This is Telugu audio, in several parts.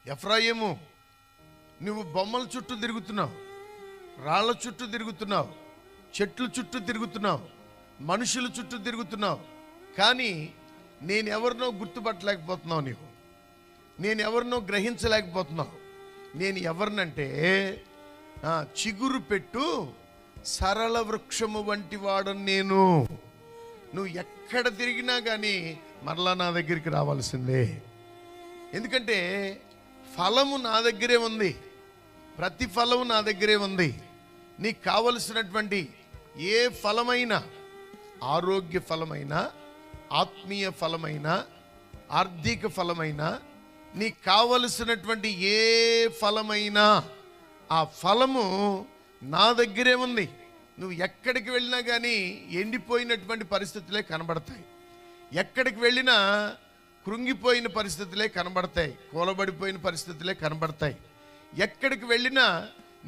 ఎఫ్రాయిము, నువ్వు బొమ్మల చుట్టూ తిరుగుతున్నావు, రాళ్ల చుట్టూ తిరుగుతున్నావు, చెట్ల చుట్టూ తిరుగుతున్నావు, మనుషుల చుట్టూ తిరుగుతున్నావు, కానీ నేను ఎవరినో గుర్తుపట్టలేకపోతున్నావు. నేను ఎవరినో గ్రహించలేకపోతున్నావు. నేను ఎవరినంటే చిగురు పెట్టు సరళ వృక్షము వంటి వాడని నేను. నువ్వు ఎక్కడ తిరిగినా కానీ మరలా నా దగ్గరికి రావాల్సిందే. ఎందుకంటే ఫలము నా దగ్గరే ఉంది, ప్రతి ఫలము నా దగ్గరే ఉంది. నీకు కావలసినటువంటి ఏ ఫలమైనా, ఆరోగ్య ఫలమైనా, ఆత్మీయ ఫలమైనా, ఆర్థిక ఫలమైనా, నీకు కావలసినటువంటి ఏ ఫలమైనా ఆ ఫలము నా దగ్గరే ఉంది. నువ్వు ఎక్కడికి వెళ్ళినా కానీ ఎండిపోయినటువంటి పరిస్థితులే కనబడతాయి. ఎక్కడికి వెళ్ళినా కృంగిపోయిన పరిస్థితులే కనబడతాయి, కూలబడిపోయిన పరిస్థితులే కనబడతాయి. ఎక్కడికి వెళ్ళినా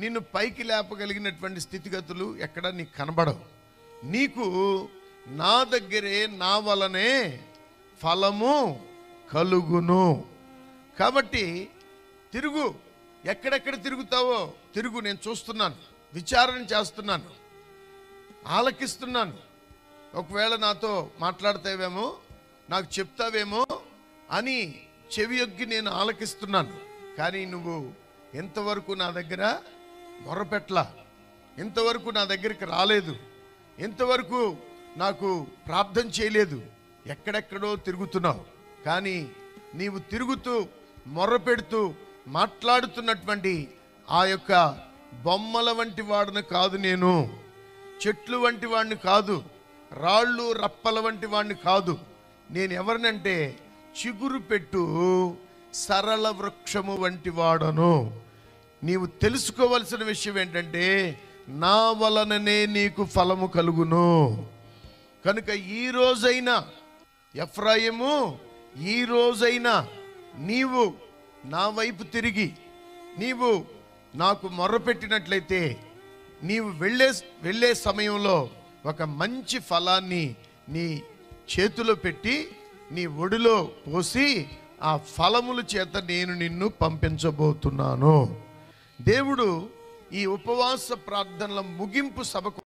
నిన్ను పైకి లేపగలిగినటువంటి స్థితిగతులు ఎక్కడ నీకు కనబడవు. నీకు నా దగ్గరే, నా వలనే ఫలము కలుగును. కాబట్టి తిరుగు, ఎక్కడెక్కడ తిరుగుతావో తిరుగు. నేను చూస్తున్నాను, విచారణ చేస్తున్నాను, ఆలకిస్తున్నాను. ఒకవేళ నాతో మాట్లాడతావేమో, నాకు చెప్తావేమో అని చెవి యొగ్గి నేను ఆలకిస్తున్నాను. కానీ నువ్వు ఎంతవరకు నా దగ్గర మొరపెట్లా, ఇంతవరకు నా దగ్గరికి రాలేదు, ఇంతవరకు నాకు ప్రార్థన చేయలేదు. ఎక్కడెక్కడో తిరుగుతున్నావు. కానీ నీవు తిరుగుతూ మొర్రపెడుతూ మాట్లాడుతున్నటువంటి ఆ యొక్క బొమ్మల వంటి వాడిని కాదు నేను, చెట్లు వంటి వాడిని కాదు, రాళ్ళు రప్పల వంటి వాడిని కాదు. నేను ఎవరినంటే చిగురు పెట్టు సరళ వృక్షము వంటి వాడను. నీవు తెలుసుకోవలసిన విషయం ఏంటంటే నా వలననే నీకు ఫలము కలుగును. కనుక ఈ రోజైనా ఎఫ్రాయిము, ఈ రోజైనా నీవు నా వైపు తిరిగి నీవు నాకు మొర్రపెట్టినట్లయితే నీవు వెళ్ళే సమయంలో ఒక మంచి ఫలాన్ని నీ చేతిలో పెట్టి నీ ఒడిలో పోసి ఆ ఫలముల చేత నేను నిన్ను పంపించబోతున్నాను. దేవుడు ఈ ఉపవాస ప్రార్థనల ముగింపు సభకు